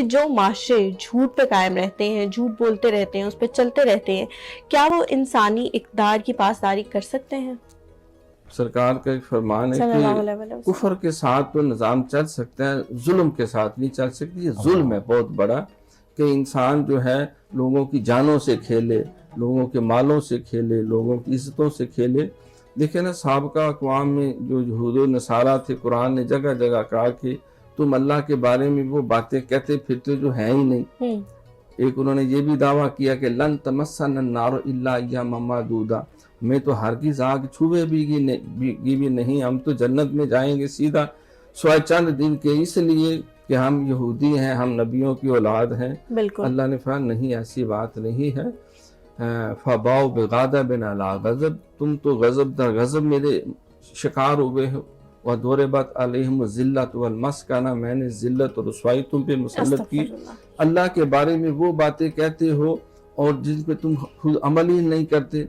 کہ جو معاشرے جھوٹ پہ قائم رہتے ہیں، جھوٹ بولتے رہتے ہیں، اس پہ چلتے رہتے ہیں، کیا وہ انسانی اقدار کی پاسداری کر سکتے ہیں؟ سرکار کا ایک فرمان ہے صلی کہ اللہ علیہ وسلم۔ کفر کے ساتھ تو نظام چل سکتا ہے، ظلم کے ساتھ نہیں چل سکتی۔ یہ ظلم ہے بہت بڑا کہ انسان جو ہے لوگوں کی جانوں سے کھیلے، لوگوں کے مالوں سے کھیلے، لوگوں کی عزتوں سے کھیلے۔ دیکھیں نا، سابقہ اقوام میں جو یہود و نصارہ تھے، قرآن نے جگہ جگہ کہا کہ تم اللہ کے بارے میں وہ باتیں کہتے پھرتے جو ہیں ہی نہیں۔ ایک انہوں نے یہ بھی دعویٰ کیا کہ لن تمسنا النار الا ایاما معدودا، میں تو ہرگز آگ چھوئے بھی نہیں، ہم تو جنت میں جائیں گے سیدھا سوائے چند دن کے، اس لیے کہ ہم یہودی ہیں، ہم نبیوں کی اولاد ہیں۔ بالکل اللہ نے فرمایا نہیں، ایسی بات نہیں ہے۔ فباؤ بغضب علی غضب، تم تو غضب در غضب میرے شکار ہوئے ہو۔ وضربت علیہم الذلۃ والمسکنہ، میں نے ذلت اور رسوائی تم پہ مسلط کی۔ اللہ کے بارے میں وہ باتیں کہتے ہو اور جن پہ تم خود عمل ہی نہیں کرتے۔